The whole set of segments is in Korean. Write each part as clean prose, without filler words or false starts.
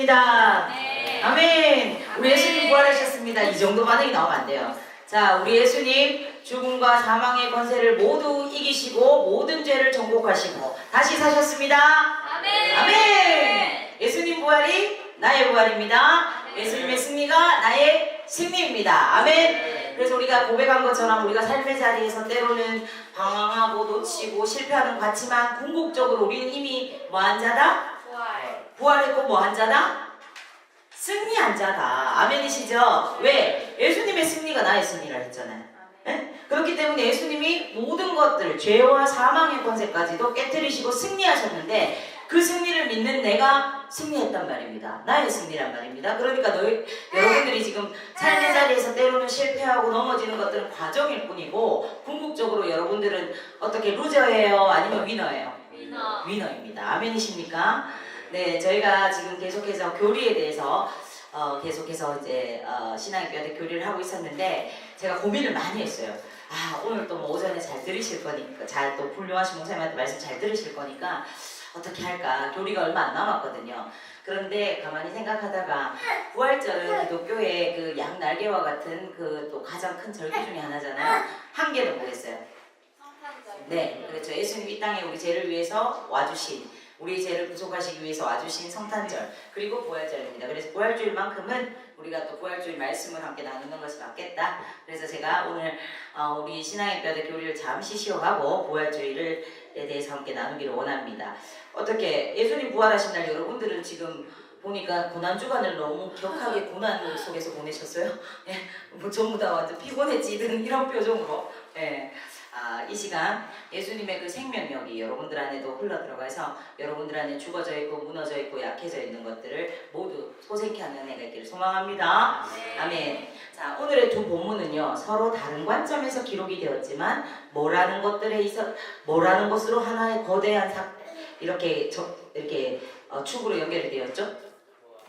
부활하셨습니다. 네. 아멘. 우리 예수님 부활하셨습니다. 이 정도 반응이 나오면 안 돼요. 자, 우리 예수님 죽음과 사망의 권세를 모두 이기시고 모든 죄를 정복하시고 다시 사셨습니다. 아멘. 아멘. 예수님 부활이 나의 부활입니다. 예수님의 승리가 나의 승리입니다. 아멘. 그래서 우리가 고백한 것처럼 우리가 삶의 자리에서 때로는 방황하고 놓치고 실패하는 것 같지만 궁극적으로 우리는 이미 뭐한 자다? 부활했고 뭐한 자다? 승리한 자다. 아멘이시죠? 왜? 예수님의 승리가 나의 승리라 했잖아요. 네? 그렇기 때문에 예수님이 모든 것들, 죄와 사망의 권세까지도 깨뜨리시고 승리하셨는데 그 승리를 믿는 내가 승리했단 말입니다. 나의 승리란 말입니다. 그러니까 여러분들이 지금 삶의 자리에서 때로는 실패하고 넘어지는 것들은 과정일 뿐이고 궁극적으로 여러분들은 어떻게 루저예요? 아니면 위너예요? 위너입니다. 아멘이십니까? 네, 저희가 지금 계속해서 교리에 대해서 계속해서 이제 신앙의 교리를 하고 있었는데 제가 고민을 많이 했어요. 아, 오늘 또 뭐 오전에 잘 들으실 거니까 잘 또 훌륭하신 목사님한테 말씀 잘 들으실 거니까 어떻게 할까? 교리가 얼마 안 남았거든요. 그런데 가만히 생각하다가 부활절은 기독교의 그 양날개와 같은 그 또 가장 큰 절기 중에 하나잖아요. 한 개는 뭐겠어요? 네, 그렇죠. 예수님이 이 땅에 우리 죄를 위해서 와주신, 우리 죄를 구속하시기 위해서 와주신 성탄절, 그리고 부활절입니다. 그래서 부활주일만큼은 우리가 또 부활주일 말씀을 함께 나누는 것이 맞겠다. 그래서 제가 오늘 우리 신앙의 뼈대 교리를 잠시 쉬어가고 부활주일에 대해서 함께 나누기를 원합니다. 어떻게 예수님 부활하신 날 여러분들은 지금 보니까 고난주간을 너무 격하게 고난 속에서 보내셨어요. 예, 뭐 전부 다 완전 피곤해지든 이런 표정으로. 예. 이 시간 예수님의 그 생명력이 여러분들 안에도 흘러 들어가서 여러분들 안에 죽어져 있고 무너져 있고 약해져 있는 것들을 모두 소생케 하는 은혜가 있기를 소망합니다. 아멘. 자, 오늘의 두 본문은요 서로 다른 관점에서 기록이 되었지만 뭐라는 것으로 하나의 거대한 이렇게 축으로 연결이 되었죠.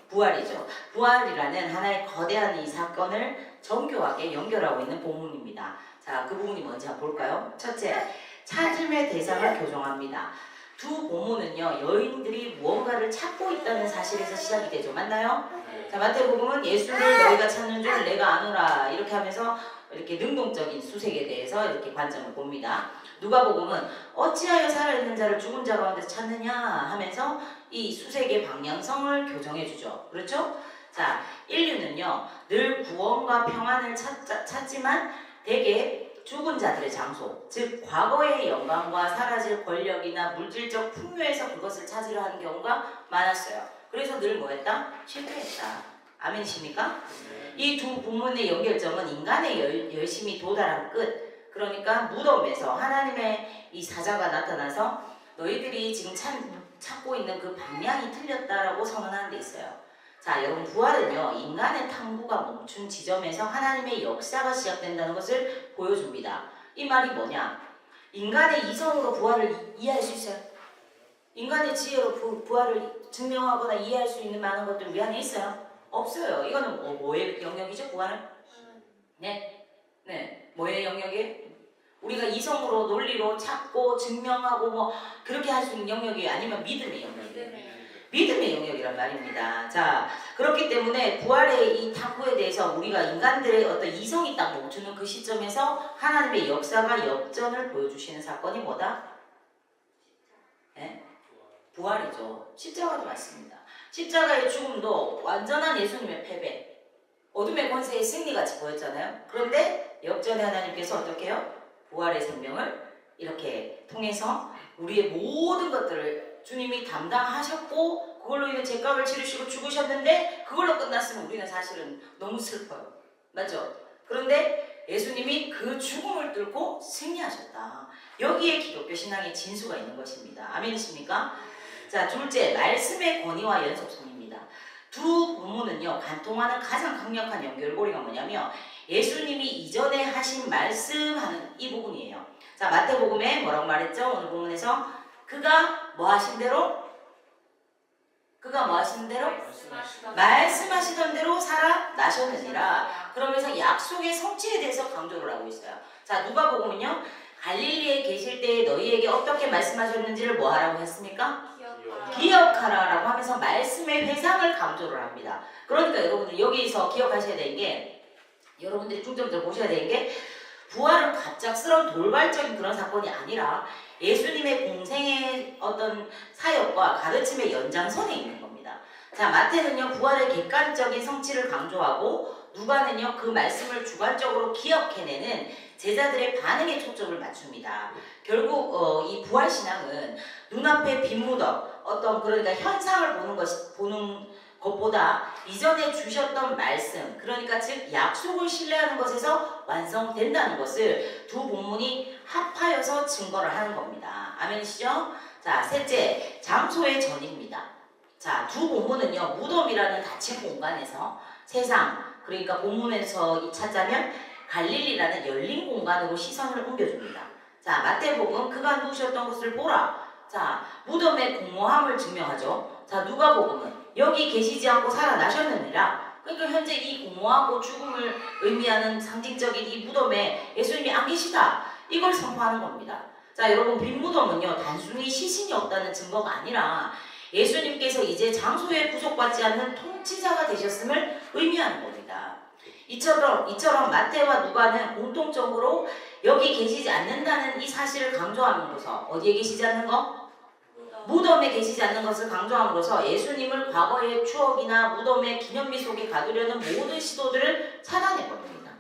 부활이죠. 부활이라는 하나의 거대한 이 사건을 정교하게 연결하고 있는 본문입니다. 자, 그 부분이 뭔지 한번 볼까요? 첫째, 찾음의 대상을 교정합니다. 두 본문은요, 여인들이 무언가를 찾고 있다는 사실에서 시작이 되죠. 맞나요? 자, 마태복음은 예수를 너희가 찾는 줄 내가 아노라 이렇게 하면서 이렇게 능동적인 수색에 대해서 이렇게 관점을 봅니다. 누가복음은 어찌하여 살아있는 자를 죽은 자 가운데서 찾느냐 하면서 이 수색의 방향성을 교정해 주죠. 그렇죠? 자, 인류는요, 늘 구원과 평안을 찾지만 대개 죽은 자들의 장소, 즉 과거의 영광과 사라질 권력이나 물질적 풍요에서 그것을 찾으려 하는 경우가 많았어요. 그래서 늘 뭐했다? 실패했다. 아멘이십니까? 이 두 본문의 연결점은 인간의 열심이 도달한 끝, 그러니까 무덤에서 하나님의 이 사자가 나타나서 너희들이 지금 찾고 있는 그 방향이 틀렸다라고 선언하는 데 있어요. 자, 여러분, 부활은요 인간의 탐구가 멈춘 지점에서 하나님의 역사가 시작된다는 것을 보여줍니다. 이 말이 뭐냐? 인간의 이성으로 부활을 이해할 수 있어요? 인간의 지혜로 부활을 증명하거나 이해할 수 있는 많은 것들 우리 안에 있어요? 없어요. 이거는 뭐의 영역이죠? 부활은? 네, 뭐의 영역이에요? 우리가 이성으로 논리로 찾고 증명하고 뭐 그렇게 할 수 있는 영역이 아니면 믿음의 영역이에요. 믿음의 영역이란 말입니다. 자, 그렇기 때문에 부활의 이 탐구에 대해서 우리가 인간들의 어떤 이성이 딱 멈추는 그 시점에서 하나님의 역사가 역전을 보여주시는 사건이 뭐다? 네? 부활이죠. 십자가도 맞습니다. 십자가의 죽음도 완전한 예수님의 패배, 어둠의 권세의 승리같이 보였잖아요. 그런데 역전의 하나님께서 어떻게 해요? 부활의 생명을 이렇게 통해서 우리의 모든 것들을 주님이 담당하셨고 그걸로 인해 죄값을 치르시고 죽으셨는데 그걸로 끝났으면 우리는 사실은 너무 슬퍼요. 맞죠? 그런데 예수님이 그 죽음을 뚫고 승리하셨다. 여기에 기독교 신앙의 진수가 있는 것입니다. 아멘이십니까? 자, 둘째, 말씀의 권위와 연속성입니다. 두 본문은요 관통하는 가장 강력한 연결고리가 뭐냐면 예수님이 이전에 하신 말씀하는 이 부분이에요. 자, 마태복음에 뭐라고 말했죠? 오늘 본문에서 그가 뭐 하신 대로? 말씀하시던 대로 살아나셨느니라. 그러면서 약속의 성취에 대해서 강조를 하고 있어요. 자, 누가복음은요 갈릴리에 계실 때 너희에게 어떻게 말씀하셨는지를 뭐 하라고 했습니까? 기억하라라고 하면서 말씀의 회상을 강조를 합니다. 그러니까 여러분들 여기서 기억하셔야 되는 게, 여러분들이 중점적으로 보셔야 되는 게, 부활은 갑작스러운 돌발적인 그런 사건이 아니라 예수님의 공생의 어떤 사역과 가르침의 연장선에 있는 겁니다. 자, 마태는요 부활의 객관적인 성취를 강조하고, 누가는요 그 말씀을 주관적으로 기억해내는 제자들의 반응에 초점을 맞춥니다. 결국 이 부활 신앙은 눈앞에 빈 무덤, 어떤 그러니까 현상을 보는 것보다 이전에 주셨던 말씀, 그러니까 즉 약속을 신뢰하는 것에서 완성된다는 것을 두 본문이 합하여서 증거를 하는 겁니다. 아멘이시죠? 자, 셋째, 장소의 전입니다. 자, 두 본문은요 무덤이라는 닫힌 공간에서 세상, 그러니까 본문에서 찾자면 갈릴리라는 열린 공간으로 시선을 옮겨줍니다. 자, 마태복음 그가 누우셨던 곳을 보라. 자, 무덤의 공허함을 증명하죠. 자, 누가복음은 여기 계시지 않고 살아나셨느니라. 그러니까 현재 이 공허하고 죽음을 의미하는 상징적인 이 무덤에 예수님이 안 계시다, 이걸 선포하는 겁니다. 자, 여러분, 빈 무덤은요 단순히 시신이 없다는 증거가 아니라 예수님께서 이제 장소에 구속받지 않는 통치자가 되셨음을 의미하는 겁니다. 이처럼 마태와 누가는 공통적으로 여기 계시지 않는다는 이 사실을 강조함으로써, 어디에 계시지 않는 거? 무덤에 계시지 않는 것을 강조함으로써 예수님을 과거의 추억이나 무덤의 기념비 속에 가두려는 모든 시도들을 차단해버립니다.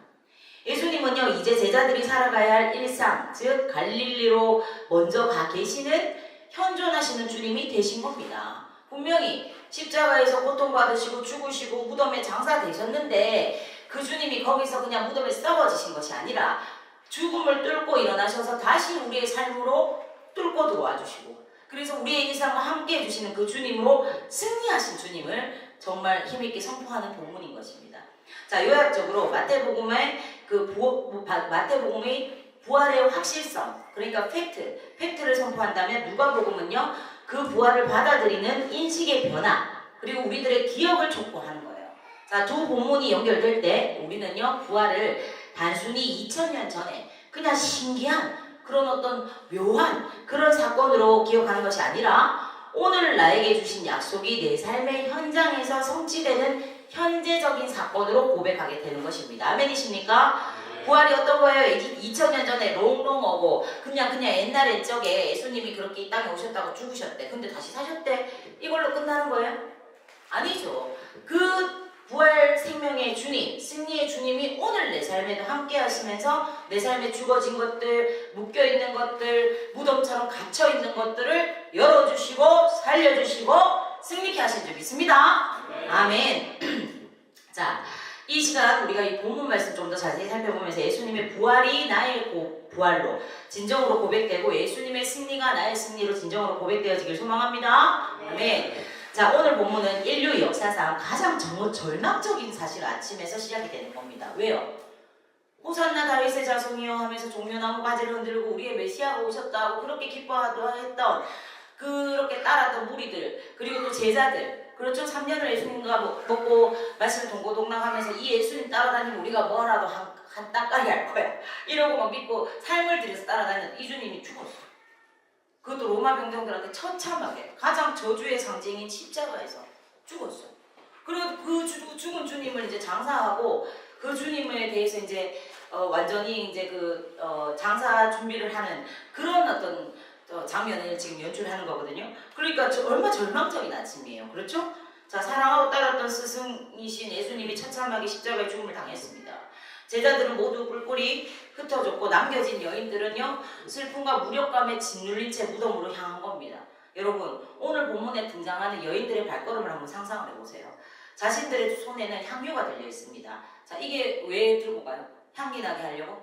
예수님은요 이제 제자들이 살아가야 할 일상, 즉 갈릴리로 먼저 가 계시는 현존하시는 주님이 되신 겁니다. 분명히 십자가에서 고통받으시고 죽으시고 무덤에 장사되셨는데 그 주님이 거기서 그냥 무덤에 썩어지신 것이 아니라 죽음을 뚫고 일어나셔서 다시 우리의 삶으로 뚫고 들어와 주시고, 그래서 우리의 일상과 함께 해주시는 그 주님으로 승리하신 주님을 정말 힘있게 선포하는 본문인 것입니다. 자, 요약적으로 마태복음의 부활의 확실성, 그러니까 팩트를 선포한다면, 누가복음은요 그 부활을 받아들이는 인식의 변화, 그리고 우리들의 기억을 촉구하는 거예요. 자, 두 본문이 연결될 때 우리는요 부활을 단순히 2000년 전에 그냥 신기한 그런 어떤 묘한 그런 사건으로 기억하는 것이 아니라 오늘 나에게 주신 약속이 내 삶의 현장에서 성취되는 현재적인 사건으로 고백하게 되는 것입니다. 아멘이십니까? 부활이 어떤 거예요? 2000년 전에 롱롱하고 그냥 옛날에 저게 예수님이 그렇게 이 땅에 오셨다고 죽으셨대, 근데 다시 사셨대, 이걸로 끝나는 거예요? 아니죠. 그 부활 생명의 주님, 승리의 주님이 오늘 내 삶에도 함께 하시면서 내 삶에 죽어진 것들, 묶여있는 것들, 무덤처럼 갇혀있는 것들을 열어주시고 살려주시고 승리케 하신 줄 믿습니다. 아멘. 자, 이 시간 우리가 이 본문 말씀 좀 더 자세히 살펴보면서 예수님의 부활이 나의 부활로 진정으로 고백되고 예수님의 승리가 나의 승리로 진정으로 고백되어지길 소망합니다. 아멘. 자, 오늘 본문은 인류 역사상 가장 절망적인 사실 아침에서 시작이 되는 겁니다. 왜요? 호산나 다윗의 자손이여 하면서 종려나무 가지를 흔들고 우리의 메시아가 오셨다고 그렇게 기뻐했던, 그렇게 따랐던 무리들, 그리고 또 제자들, 그렇죠? 3년을 예수님과 먹고 말씀을 동고동락하면서 이 예수님 따라다니면 우리가 뭐라도 한 따까리 할 거야, 이러고 막 믿고 삶을 들여서 따라다니는 이 주님이 죽었어. 그것도 로마 병정들한테 처참하게 가장 저주의 상징인 십자가에서 죽었어. 그리고 그 죽은 주님을 이제 장사하고 그 주님에 대해서 이제 완전히 이제 장사 준비를 하는 그런 어떤 장면을 지금 연출하는 거거든요. 그러니까 얼마 절망적인 아침이에요. 그렇죠? 자, 사랑하고 따랐던 스승이신 예수님이 처참하게 십자가의 죽음을 당했습니다. 제자들은 모두 뿔뿔이 흩어졌고 남겨진 여인들은요 슬픔과 무력감에 짓눌린 채 무덤으로 향한 겁니다. 여러분, 오늘 본문에 등장하는 여인들의 발걸음을 한번 상상을 해보세요. 자신들의 손에는 향유가 들려 있습니다. 자, 이게 왜 들고 가요? 향기 나게 하려고?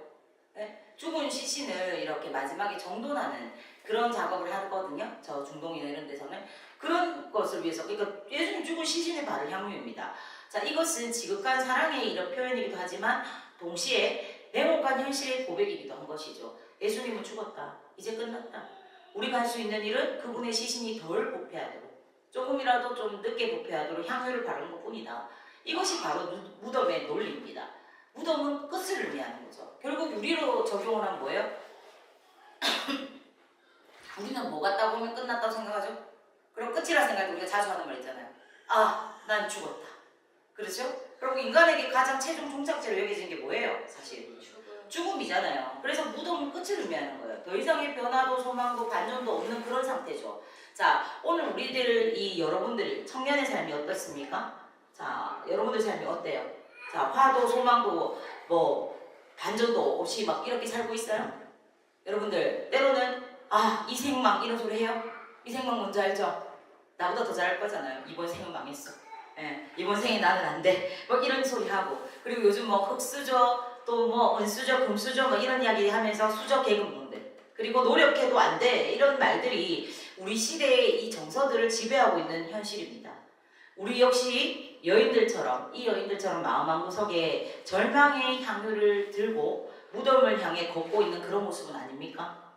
네? 죽은 시신을 이렇게 마지막에 정돈하는 그런 작업을 하거든요. 저 중동이나 이런 데서는 그런 것을 위해서, 그러니까 예수님 죽은 시신에 바를 향유입니다. 자, 이것은 지극한 사랑의 이런 표현이기도 하지만 동시에 냉혹한 현실의 고백이기도 한 것이죠. 예수님은 죽었다. 이제 끝났다. 우리가 할 수 있는 일은 그분의 시신이 덜 부패하도록, 조금이라도 좀 늦게 부패하도록 향유를 바르는 것뿐이다. 이것이 바로 무덤의 논리입니다. 무덤은 끝을 의미하는 거죠. 결국 우리로 적용을 한 뭐예요? 우리는 뭐 같다 보면 끝났다고 생각하죠? 그럼 끝이라 생각할 때 우리가 자주 하는 말 있잖아요. 아, 난 죽었다. 그렇죠? 그리고 인간에게 가장 최종 종착지로 여겨진 게 뭐예요? 사실 죽음이잖아요. 그래서 무덤은 끝을 의미하는 거예요. 더 이상의 변화도 소망도 반전도 없는 그런 상태죠. 자, 오늘 우리들 여러분들 청년의 삶이 어떻습니까? 자, 여러분들 삶이 어때요? 자, 화도 소망도 뭐 반전도 없이 막 이렇게 살고 있어요? 여러분들 때로는 이 생망 이런 소리 해요? 이 생망 뭔지 알죠? 나보다 더 잘할 거잖아요. 이번 생은 망했어. 예, 이번 생에 나는 안 돼. 뭐 이런 소리 하고, 그리고 요즘 뭐 흙수저 또 뭐 은수저 금수저 뭐 이런 이야기 하면서 수저 계급 뭔데, 그리고 노력해도 안 돼, 이런 말들이 우리 시대의 이 정서들을 지배하고 있는 현실입니다. 우리 역시 이 여인들처럼 마음 한구석에 절망의 향유를 들고 무덤을 향해 걷고 있는 그런 모습은 아닙니까?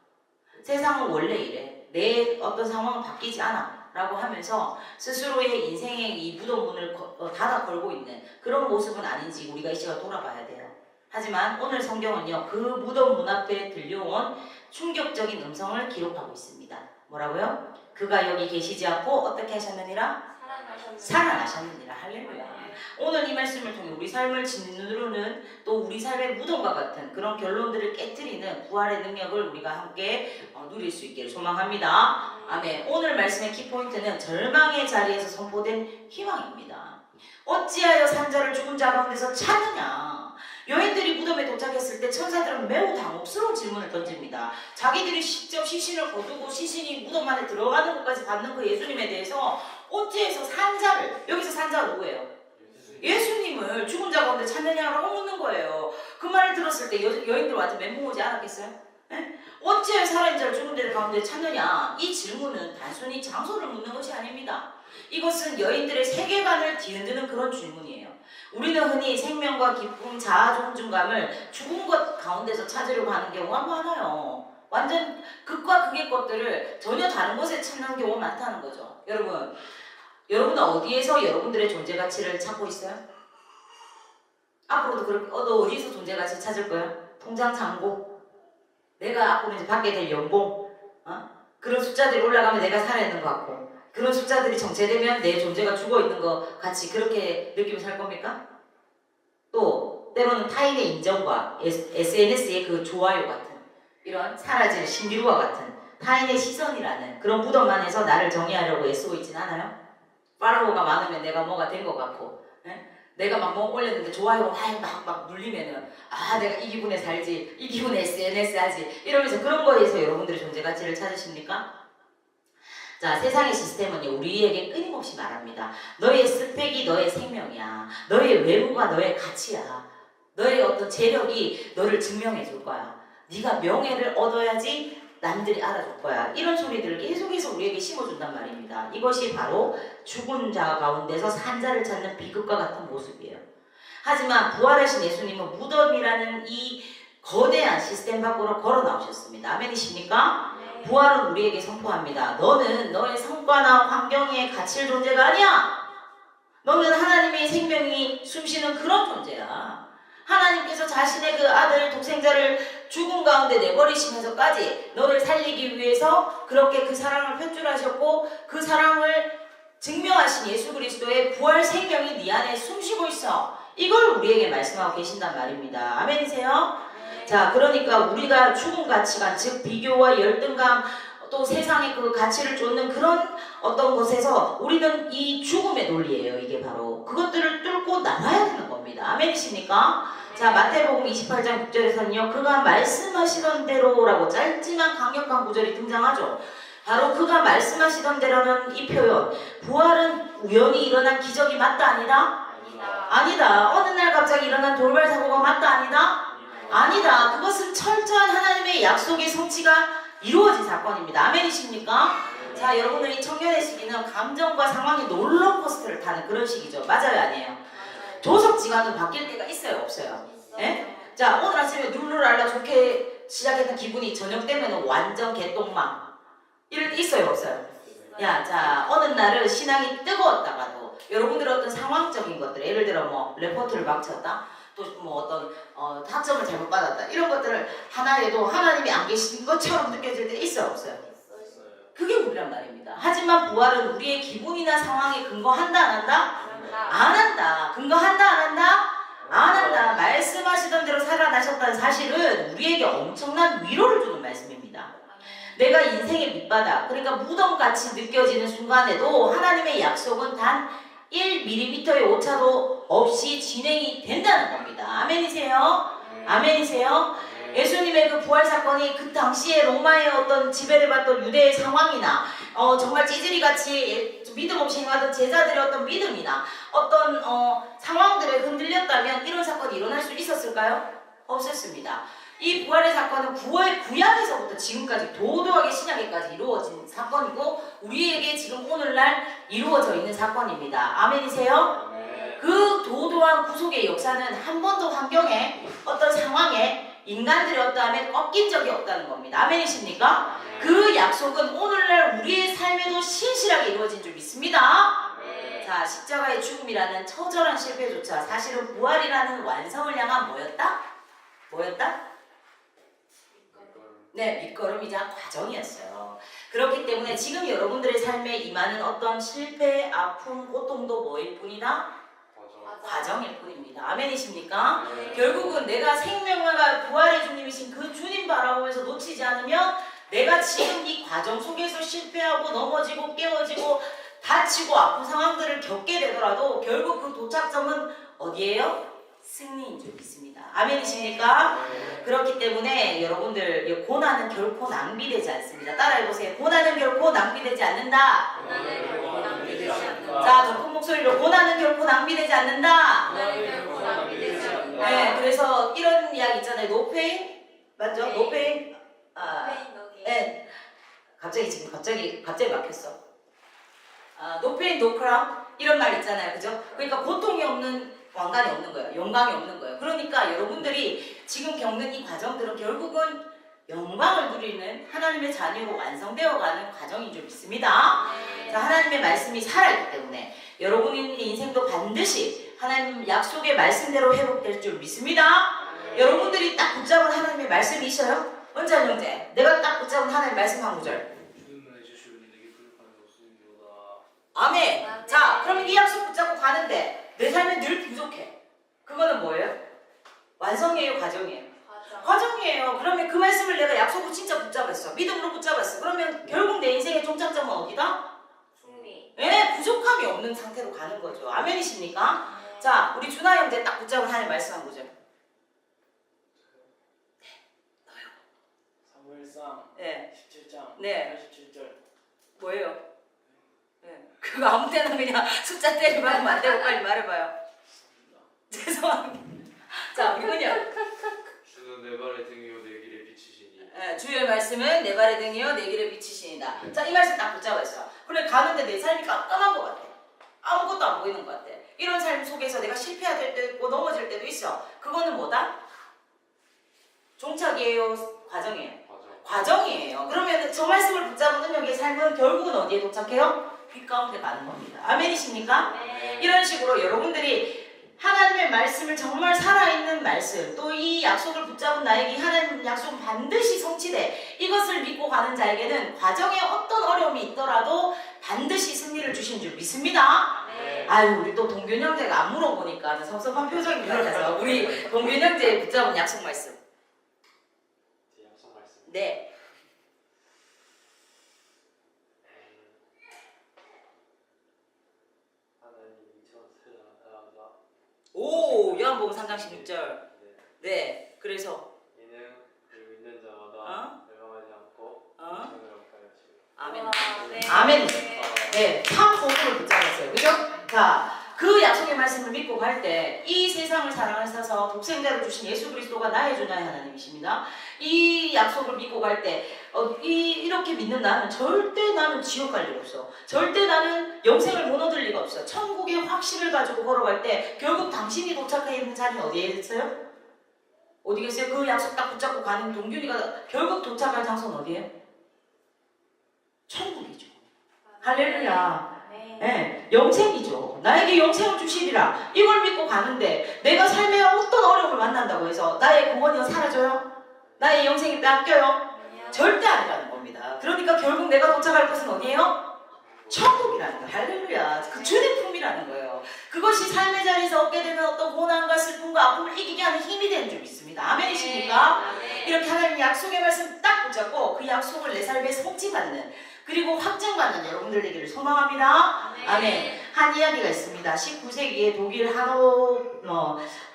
세상은 원래 이래, 내 어떤 상황은 바뀌지 않아 라고 하면서 스스로의 인생의 이 무덤 문을 닫아 걸고 있는 그런 모습은 아닌지 우리가 이 시간 돌아봐야 돼요. 하지만 오늘 성경은요, 그 무덤 문 앞에 들려온 충격적인 음성을 기록하고 있습니다. 뭐라고요? 그가 여기 계시지 않고 어떻게 하셨느니라? 살아나셨느니라. 할렐루야. 오늘 이 말씀을 통해 우리 삶을 짓누르는, 또 우리 삶의 무덤과 같은 그런 결론들을 깨트리는 부활의 능력을 우리가 함께 누릴 수 있기를 소망합니다. 아멘. 오늘 말씀의 키포인트는 절망의 자리에서 선포된 희망입니다. 어찌하여 산자를 죽은 자 가운데서 찾느냐. 여인들이 무덤에 도착했을 때 천사들은 매우 당혹스러운 질문을 던집니다. 자기들이 직접 시신을 거두고 시신이 무덤 안에 들어가는 것까지 받는 그 예수님에 대해서 어찌해서 산자를, 여기서 산자가 누구예요? 예수님을 죽은 자 가운데 찾느냐라고 묻는 거예요. 그 말을 들었을 때 여인들 완전 멘붕 오지 않았겠어요? 네? 어찌해 살아있는 자를 죽은 자 가운데 찾느냐? 이 질문은 단순히 장소를 묻는 것이 아닙니다. 이것은 여인들의 세계관을 뒤흔드는 그런 질문이에요. 우리는 흔히 생명과 기쁨, 자아, 존중감을 죽은 것 가운데서 찾으려고 하는 경우가 많아요. 완전 극과 극의 것들을 전혀 다른 곳에 찾는 경우가 많다는 거죠. 여러분은 어디에서 여러분들의 존재 가치를 찾고 있어요? 앞으로도 그렇게 너 어디에서 존재 가치 찾을 거야? 통장 잔고, 내가 앞으로 이제 받게 될 연봉, 그런 숫자들이 올라가면 내가 살아있는 것 같고, 그런 숫자들이 정체되면 내 존재가 죽어있는 것 같이 그렇게 느끼며 살 겁니까? 또 때로는 타인의 인정과 SNS의 그 좋아요 같은 이런 사라질 신비루와 같은 타인의 시선이라는 그런 무덤 안에서 나를 정의하려고 애쓰고 있진 않아요? 팔로워가 많으면 내가 뭐가 된 것 같고, 내가 막 뭐 올렸는데 좋아요가 막 눌리면은 내가 이 기분에 살지, 이 기분에 SNS 하지 이러면서 그런 거에서 여러분들의 존재 가치를 찾으십니까? 자, 세상의 시스템은요, 우리에게 끊임없이 말합니다. 너의 스펙이 너의 생명이야. 너의 외모가 너의 가치야. 너의 어떤 재력이 너를 증명해 줄 거야. 네가 명예를 얻어야지 남들이 알아줄 거야. 이런 소리들을 계속해서 우리에게 심어준단 말입니다. 이것이 바로 죽은 자 가운데서 산 자를 찾는 비극과 같은 모습이에요. 하지만 부활하신 예수님은 무덤이라는 이 거대한 시스템 밖으로 걸어 나오셨습니다. 아멘이십니까? 부활은 우리에게 선포합니다. 너는 너의 성과나 환경의 가칠 존재가 아니야. 너는 하나님의 생명이 숨쉬는 그런 존재야. 하나님께서 자신의 그 아들 독생자를 죽음 가운데 내버리시면서까지 너를 살리기 위해서 그렇게 그 사랑을 편줄하셨고, 그 사랑을 증명하신 예수 그리스도의 부활 생명이 네 안에 숨쉬고 있어. 이걸 우리에게 말씀하고 계신단 말입니다. 아멘이세요? 자, 그러니까 우리가 죽은 가치관, 즉 비교와 열등감, 또 세상의 그 가치를 쫓는 그런 어떤 곳에서 우리는 이 죽음의 논리예요. 이게 바로 그것들을 뚫고 나가야 되는 겁니다. 아멘이십니까? 자, 마태복음 28장 6절에서는요, 그가 말씀하시던 대로라고 짧지만 강력한 구절이 등장하죠. 바로 그가 말씀하시던 대로는 이 표현, 부활은 우연히 일어난 기적이 맞다 아니다? 아니다. 어느 날 갑자기 일어난 돌발 사고가 맞다 아니다? 아니다. 그것은 철저한 하나님의 약속의 성취가 이루어진 사건입니다. 아멘이십니까? 자, 여러분들이 청년의 시기는 감정과 상황이 롤러코스터를 타는 그런 시기죠. 맞아요, 아니에요? 조석지간으로 바뀔 때가 있어요, 없어요? 예? 자, 오늘 아침에 룰루랄라 좋게 시작했던 기분이 저녁 되면 완전 개똥망 이럴 때 있어요, 없어요? 야, 자, 어느 날은 신앙이 뜨거웠다가도 여러분들의 어떤 상황적인 것들, 예를 들어 뭐 레포트를 망쳤다, 또 뭐 어떤 학점을 잘못 받았다, 이런 것들을 하나에도 하나님이 안 계신 것처럼 느껴질 때 있어요, 없어요? 그게 우리란 말입니다. 겁니다. 하지만 부활은 우리의 기분이나 상황에 근거한다 안 한다? 안 한다. 근거한다 안 한다? 안 한다. 말씀하시던 대로 살아나셨다는 사실은 우리에게 엄청난 위로를 주는 말씀입니다. 내가 인생의 밑바닥, 그러니까 무덤같이 느껴지는 순간에도 하나님의 약속은 단 1mm의 오차도 없이 진행이 된다는 겁니다. 아멘이세요? 아멘이세요? 예수님의 그 부활 사건이 그 당시에 로마의 어떤 지배를 받던 유대의 상황이나 정말 찌질이같이 믿음 없이 행하던 제자들의 어떤 믿음이나 어떤 상황들에 흔들렸다면 이런 사건이 일어날 수 있었을까요? 없었습니다. 이 부활의 사건은 구약에서부터 지금까지 도도하게 신약에까지 이루어진 사건이고 우리에게 지금 오늘날 이루어져 있는 사건입니다. 아멘이세요? 그 도도한 구속의 역사는 한 번도 환경에 어떤 상황에 인간들의 어떠함에 꺾인 적이 없다는 겁니다. 아멘이십니까? 그 약속은 오늘날 우리의 삶에도 신실하게 이루어진 줄 믿습니다. 자, 십자가의 죽음이라는 처절한 실패조차 사실은 부활이라는 완성을 향한 뭐였다? 뭐였다? 네, 밑거름이자 과정이었어요. 그렇기 때문에 지금 여러분들의 삶에 임하는 어떤 실패, 아픔, 고통도 뭐일 뿐이다? 과정일 뿐입니다. 아멘이십니까? 결국은 내가 생명과 부활의 주님이신 그 주님 바라보면서 놓치지 않으면 내가 지금 이 과정 속에서 실패하고 넘어지고 깨어지고 다치고 아픈 상황들을 겪게 되더라도 결국 그 도착점은 어디예요? 승리인 줄 믿습니다. 아멘이십니까? 그렇기 때문에 여러분들 고난은 결코 낭비되지 않습니다. 따라해보세요. 고난은 결코 낭비되지 않는다. 자, 더 큰 목소리로 고난은 결코 낭비되지 않는다. 네, 그래서 이런 이야기 있잖아요. No pain, 맞죠? No pain. 네, 갑자기 막혔어. No pain, no crown 이런 말 있잖아요, 그죠? 그러니까 고통이 없는 왕관이 없는 거예요. 영광이 없는 거예요. 그러니까 여러분들이 지금 겪는 이 과정들은 결국은 영광을 누리는 하나님의 자녀로 완성되어가는 과정인 줄 믿습니다. 자, 하나님의 말씀이 살아있기 때문에 여러분의 인생도 반드시 하나님 약속의 말씀대로 회복될 줄 믿습니다. 여러분들이 딱 붙잡은 하나님의 말씀이 있어요? 원장 형제, 내가 딱 붙잡은 하나님의 말씀 한 구절. 아멘. 자, 그럼 이 약속 붙잡고 가는데 내 삶에 늘 부족해. 그거는 뭐예요? 완성이에요, 과정이에요? 과정이에요. 그러면 그 말씀을 내가 약속으로 진짜 붙잡았어. 믿음으로 붙잡았어. 그러면 결국 내 인생의 종착점은 어디다? 승리. 네, 부족함이 없는 상태로 가는 거죠. 아멘이십니까? 자, 우리 준하 형제 딱 붙잡은 하나님 말씀 한 구절. 네, 너요. 사무엘상 네. 17장 네. 87절. 뭐예요? 네. 그거 아무 때나 그냥 숫자 때리고 하면 안 되고 빨리 말해봐요. 죄송합니다. 자, 우리는요. 주는 내 발의 등이요 내 길에 비치시니. 네, 주의 말씀은 내 발의 등이요 내 길에 비치시니다. 자, 이 말씀 딱 붙잡았어. 그래 가는데 내 삶이 깜깜한 것 같아. 아무것도 안 보이는 것 같아. 이런 삶 속에서 내가 실패할 때도 있고 넘어질 때도 있어. 그거는 뭐다? 종착이에요? 과정이에요? 과정이에요. 그러면 저 말씀을 붙잡은 은혁의 삶은 결국은 어디에 도착해요? 빛 가운데 가는 겁니다. 아멘이십니까? 네. 이런 식으로 여러분들이 하나님의 말씀을 정말 살아있는 말씀, 또 이 약속을 붙잡은 나에게 하나님 약속은 반드시 성취돼. 이것을 믿고 가는 자에게는 과정에 어떤 어려움이 있더라도 반드시 승리를 주신 줄 믿습니다. 네. 아유, 우리 또 동균 형제가 안 물어보니까 섭섭한 표정이 들어가서 우리 동균 형제 붙잡은 약속 말씀. 제 약속 말씀. 네. 하나님이 세상을 오, 요한복음 3장 16절. 네. 네. 그래서 이는 그 믿는 자마다 멸망하지 않고 영생을 얻게 하시고. 아멘. 네. 아멘. 네, 참 복음을 붙잡았어요. 그죠? 자, 그 약속의 말씀을 믿고 갈 때 이 세상을 사랑하셔서 독생자를 주신 예수 그리스도가 나의 주 나의 하나님이십니다. 이 약속을 믿고 갈 때 이렇게 믿는 나는 절대 나는 지옥 갈 일 없어. 절대 나는 영생을 못 얻을 리가 없어. 천국의 확신을 가지고 걸어갈 때 결국 당신이 도착해 있는 자리는 어디에 있어요? 어디겠어요? 그 약속 딱 붙잡고 가는 동균이가 결국 도착할 장소는 어디예요? 천국이죠. 할렐루야. 네, 영생이죠. 나에게 영생을 주시리라. 이걸 믿고 가는데 내가 삶에 어떤 어려움을 만난다고 해서 나의 구원이 사라져요? 나의 영생이 뺏겨요? 절대 아니라는 겁니다. 그러니까 결국 내가 도착할 곳은 어디예요? 천국이라는 거예요. 할렐루야. 그 주의 품이라는 거예요. 그것이 삶의 자리에서 얻게 되는 어떤 고난과 슬픔과 아픔을 이기게 하는 힘이 되는 줄 믿습니다. 아멘이십니까? 이렇게 하나님 약속의 말씀 딱 붙잡고 그 약속을 내 삶에 성취받는 그리고 확증받는 여러분들 되기를 소망합니다. 아멘. 한 이야기가 있습니다. 19세기에 독일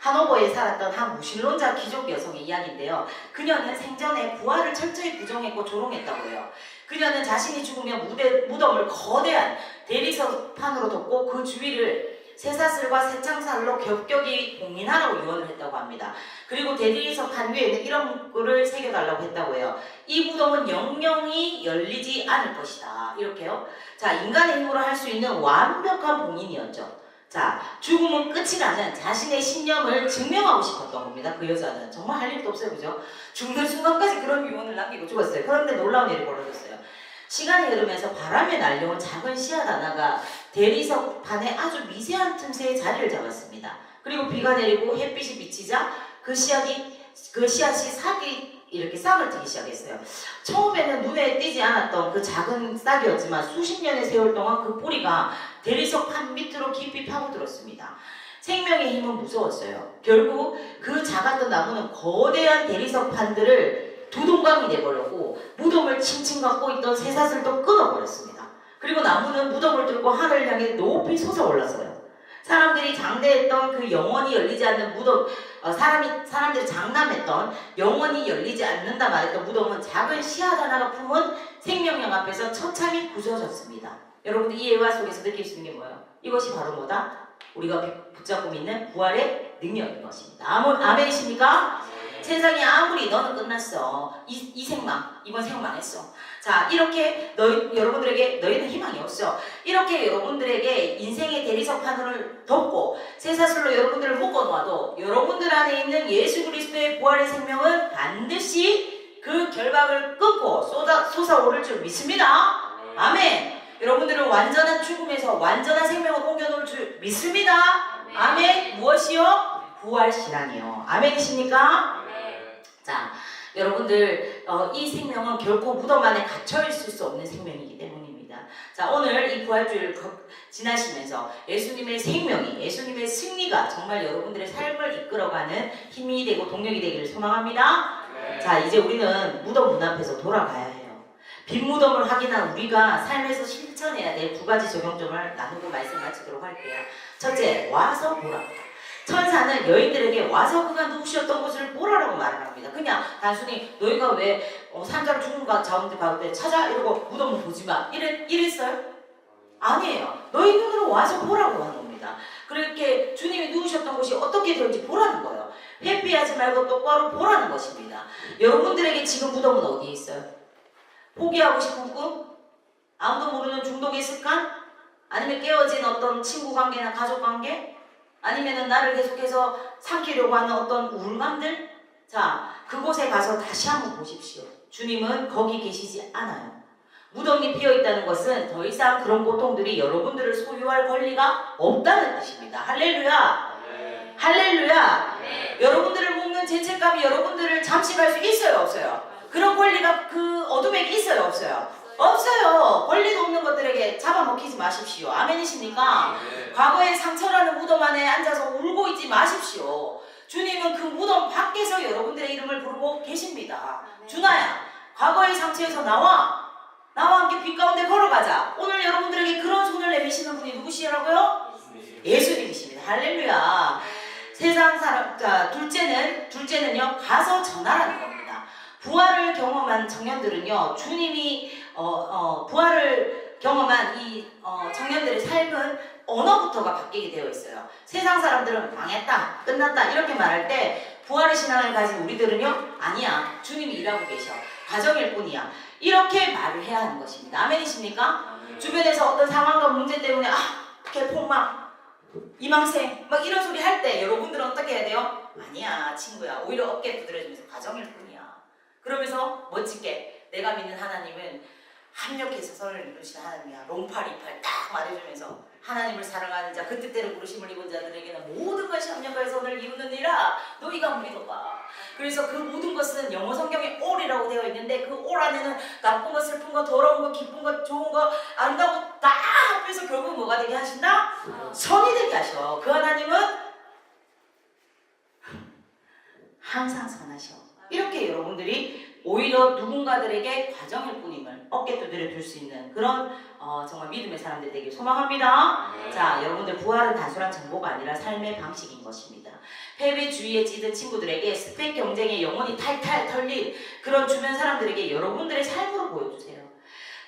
하노버에 살았던 한 무신론자 귀족 여성의 이야기인데요. 그녀는 생전에 부활을 철저히 부정했고 조롱했다고 해요. 그녀는 자신이 죽으면 무덤을 거대한 대리석판으로 덮고 그 주위를 쇠사슬과 쇠창살로 겹겹이 봉인하라고 유언을 했다고 합니다. 그리고 대리석판 위에는 이런 문구를 새겨달라고 했다고 해요. 이 무덤은 영영이 열리지 않을 것이다. 이렇게요. 자, 인간의 힘으로 할 수 있는 완벽한 봉인이었죠. 자, 죽음은 끝이라는 자신의 신념을 증명하고 싶었던 겁니다. 그 여자는 정말 할 일도 없어요, 그죠? 죽는 순간까지 그런 유언을 남기고 죽었어요. 그런데 놀라운 일이 벌어졌어요. 시간이 흐르면서 바람에 날려온 작은 씨앗 하나가 대리석판의 아주 미세한 틈새에 자리를 잡았습니다. 그리고 비가 내리고 햇빛이 비치자 그 씨앗이 이렇게 싹을 트기 시작했어요. 처음에는 눈에 띄지 않았던 그 작은 싹이었지만 수십 년의 세월 동안 그 뿌리가 대리석판 밑으로 깊이 파고들었습니다. 생명의 힘은 무서웠어요. 결국 그 작았던 나무는 거대한 대리석판들을 두 동강이 내버렸고 무덤을 칭칭 갖고 있던 쇠사슬도 끊어버렸습니다. 그리고 나무는 무덤을 뚫고 하늘을 향해 높이 솟아올랐어요. 사람들이 장대했던 그 영원히 열리지 않는 무덤, 사람들이 장담했던 영원히 열리지 않는다 말했던 무덤은 작은 씨앗 하나가 품은 생명력 앞에서 처참히 부서졌습니다. 여러분들 이 예화 속에서 느낄 수 있는 게 뭐예요? 이것이 바로 뭐다? 우리가 붙잡고 믿는 부활의 능력인 것입니다. 아멘이십니까? 세상이 아무리 너는 끝났어. 이 생망, 이번 생망했어. 자, 이렇게 여러분들에게 너희는 희망이 없어. 이렇게 여러분들에게 인생의 대리석판을 덮고 쇠사슬로 여러분들을 묶어놓아도 여러분들 안에 있는 예수 그리스도의 부활의 생명은 반드시 그 결박을 끊고 솟아오를 줄 믿습니다. 아멘. 여러분들은 완전한 죽음에서 완전한 생명을 옮겨놓을 줄 믿습니다. 아멘. 무엇이요? 부활신앙이요. 아멘이십니까? 자, 여러분들 이 생명은 결코 무덤 안에 갇혀 있을 수 없는 생명이기 때문입니다. 자, 오늘 이 부활주일 지나시면서 예수님의 생명이, 예수님의 승리가 정말 여러분들의 삶을 이끌어가는 힘이 되고 동력이 되기를 소망합니다. 자, 이제 우리는 무덤 문 앞에서 돌아가야 해요. 빈 무덤을 확인한 우리가 삶에서 실천해야 될 두 가지 적용점을 나누고 말씀 마치도록 할게요. 첫째, 와서 보라. 천사는 여인들에게 와서 그가 누우셨던 곳을 보라라고 말을 합니다. 그냥 단순히 너희가 왜 산자로 죽은 가운데 가을 때 찾아 이러고 무덤을 보지 마 이랬어요? 아니에요. 너희 눈으로 와서 보라고 하는 겁니다. 그렇게 주님이 누우셨던 곳이 어떻게 되는지 보라는 거예요. 회피하지 말고 똑바로 보라는 것입니다. 여러분들에게 지금 무덤은 어디에 있어요? 포기하고 싶은 꿈? 아무도 모르는 중독의 습관? 아니면 깨어진 어떤 친구 관계나 가족 관계? 아니면은 나를 계속해서 삼키려고 하는 어떤 우울감들? 자, 그곳에 가서 다시 한번 보십시오. 주님은 거기 계시지 않아요. 무덤이 비어있다는 것은 더 이상 그런 고통들이 여러분들을 소유할 권리가 없다는 뜻입니다. 할렐루야! 네. 할렐루야! 네. 여러분들을 묶는 죄책감이 여러분들을 잠식할 수 있어요? 없어요? 그런 권리가 그 어둠에게 있어요? 없어요? 없어요. 권리도 없는 것들에게 잡아먹히지 마십시오. 아멘이십니까? 네. 과거의 상처라는 무덤 안에 앉아서 울고 있지 마십시오. 주님은 그 무덤 밖에서 여러분들의 이름을 부르고 계십니다. 준아야, 과거의 상처에서 나와 함께 빛 가운데 걸어가자. 오늘 여러분들에게 그런 손을 내미시는 분이 누구시라고요? 예수님이십니다. 할렐루야. 세상 사람, 자, 둘째는요, 가서 전하라는 겁니다. 부활을 경험한 청년들은요, 주님이 부활을 경험한 이 청년들의 삶은 언어부터가 바뀌게 되어 있어요. 세상 사람들은 망했다, 끝났다 이렇게 말할 때 부활의 신앙을 가진 우리들은요, 아니야, 주님이 일하고 계셔, 가정일 뿐이야, 이렇게 말을 해야 하는 것입니다. 아멘이십니까? 주변에서 어떤 상황과 문제 때문에 개폭망, 이망생 막 이런 소리 할 때 여러분들은 어떻게 해야 돼요? 아니야 친구야, 오히려 어깨 두드려주면서 가정일 뿐이야. 그러면서 멋지게 내가 믿는 하나님은 합력해서 선을 이루시는 하나님이야. 롱팔 이팔 딱 말해주면서 하나님을 사랑하는 자, 그 뜻대로 부르심을 입은 자들에게는 모든 것이 합력하여 선을 이루느니라. 너희가 무리도다. 그래서 그 모든 것은 영어 성경에 all이라고 되어 있는데 그 all 안에는 나쁜 거, 슬픈 거, 더러운 거, 기쁜 거, 좋은 거, 아름다운 거 다 합해서 결국 뭐가 되게 하신다? 선이 되게 하셔. 그 하나님은 항상 선하셔. 이렇게 여러분들이 오히려 누군가들에게 과정일 뿐임을 어깨 두드려 줄 수 있는 그런 정말 믿음의 사람들 되길 소망합니다. 자, 여러분들 부활은 단순한 정보가 아니라 삶의 방식인 것입니다. 패배주의에 찌든 친구들에게 스펙 경쟁에 영혼이 탈탈 털린 그런 주변 사람들에게 여러분들의 삶으로 보여주세요.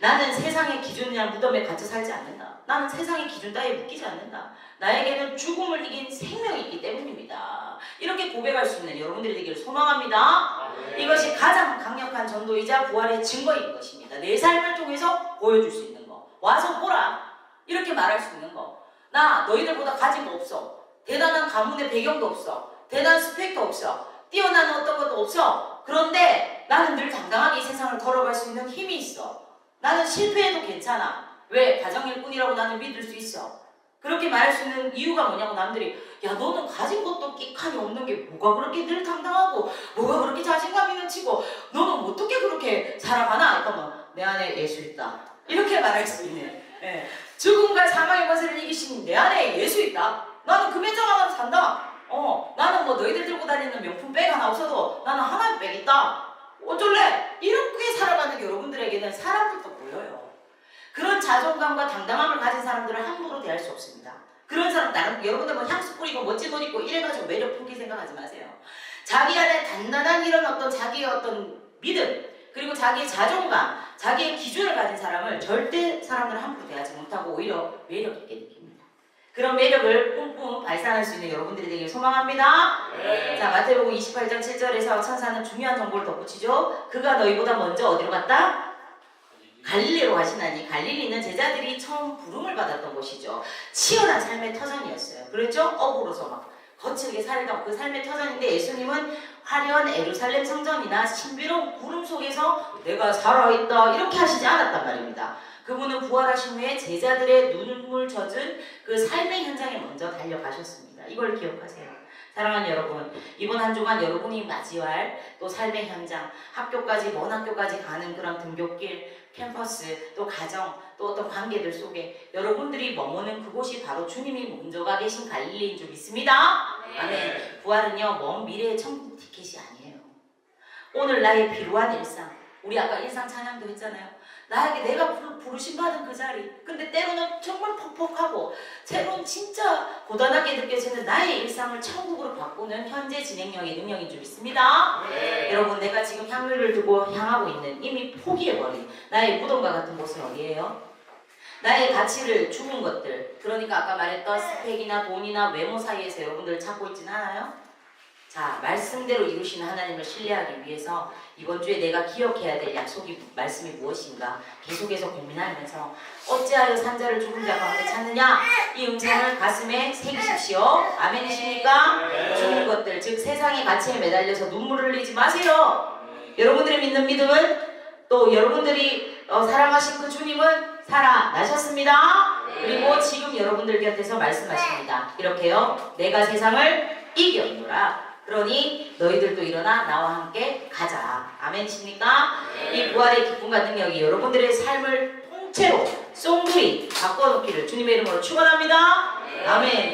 나는 세상의 기준이나 무덤에 갇혀 살지 않는다. 나는 세상의 기준 따위에 묶이지 않는다. 나에게는 죽음을 이긴 생명이 있기 때문입니다. 이렇게 고백할 수 있는 여러분들이 되기를 소망합니다. 이것이 가장 강력한 전도이자 부활의 증거인 것입니다. 내 삶을 통해서 보여줄 수 있는 거. 와서 보라. 이렇게 말할 수 있는 거. 나 너희들보다 가진 거 없어. 대단한 가문의 배경도 없어. 대단한 스펙도 없어. 뛰어난 어떤 것도 없어. 그런데 나는 늘 당당하게 이 세상을 걸어갈 수 있는 힘이 있어. 나는 실패해도 괜찮아. 왜? 과정일 뿐이라고 나는 믿을 수 있어. 그렇게 말할 수 있는 이유가 뭐냐고 남들이 야 너는 가진 것도 끼칸이 없는 게 뭐가 그렇게 늘 당당하고 뭐가 그렇게 자신감이 넘치고 너는 어떻게 그렇게 살아가나? 잠깐만 내 안에 예수 있다. 이렇게 말할 수 있는 죽음과 사망의 권세를 이기신 내 안에 예수 있다. 나는 금연장 하나 산다. 나는 뭐 너희들 들고 다니는 명품백 하나 없어도 나는 하나의 백 있다. 어쩔래? 이렇게 살아가는 여러분들에게는 사람들도 보여요. 그런 자존감과 당당함을 가진 사람들을 함부로 대할 수 없습니다. 그런 사람 나는 여러분들 뭐 향수 뿌리고 멋진 옷 입고 이래가지고 매력 포기 생각하지 마세요. 자기 안에 단단한 이런 어떤 자기의 어떤 믿음 그리고 자기의 자존감, 자기의 기준을 가진 사람을 절대 사람들을 함부로 대하지 못하고 오히려 매력 있게 느낍니다. 그런 매력을 뿜뿜 발산할 수 있는 여러분들이 되길 소망합니다. 자, 마태복음 28장 7절에서 천사는 중요한 정보를 덧붙이죠. 그가 너희보다 먼저 어디로 갔다? 갈릴리로 가시나니 갈릴리는 제자들이 처음 부름을 받았던 곳이죠. 치열한 삶의 터전이었어요. 그렇죠? 억울해서 막 거칠게 살던 그 삶의 터전인데 예수님은 화려한 예루살렘 성전이나 신비로운 구름 속에서 내가 살아있다 이렇게 하시지 않았단 말입니다. 그분은 부활하신 후에 제자들의 눈물 젖은 그 삶의 현장에 먼저 달려가셨습니다. 이걸 기억하세요. 사랑하는 여러분, 이번 한 주간 여러분이 맞이할 또 삶의 현장, 학교까지 먼 학교까지 가는 그런 등굣길, 캠퍼스, 또 가정, 또 어떤 관계들 속에 여러분들이 머무는 그곳이 바로 주님이 먼저 가 계신 갈릴리인 줄 믿습니다. 아멘. 부활은요, 먼 미래의 천국 티켓이 아니에요. 오늘 나의 필요한 일상, 우리 아까 일상 찬양도 했잖아요. 나에게 내가 부르심 받은 그 자리. 근데 때로는 정말 퍽퍽하고 때로는 진짜 고단하게 느껴지는 나의 일상을 천국으로 바꾸는 현재 진행형의 능력인 줄 믿습니다. 여러분 내가 지금 향유를 두고 향하고 있는 이미 포기해버린 나의 무덤과 같은 곳은 어디예요? 나의 가치를 죽은 것들 그러니까 아까 말했던 스펙이나 돈이나 외모 사이에서 여러분들 찾고 있진 않아요? 자, 말씀대로 이루시는 하나님을 신뢰하기 위해서 이번 주에 내가 기억해야 될 약속이 말씀이 무엇인가 계속해서 고민하면서 어찌하여 산자를 죽은 자 가운데 찾느냐 이 음성을 가슴에 새기십시오. 아멘이십니까? 죽은 것들 즉 세상의 가치에 매달려서 눈물을 흘리지 마세요. 여러분들이 믿는 믿음은 또 여러분들이 사랑하신 그 주님은 살아나셨습니다. 그리고 지금 여러분들 곁에서 말씀하십니다. 이렇게요. 내가 세상을 이겼노라. 그러니 너희들도 일어나 나와 함께 가자. 아멘이십니까? 이 부활의 기쁨과 능력이 여러분들의 삶을 통째로 쏙누이 바꿔놓기를 주님의 이름으로 축원합니다. 아멘.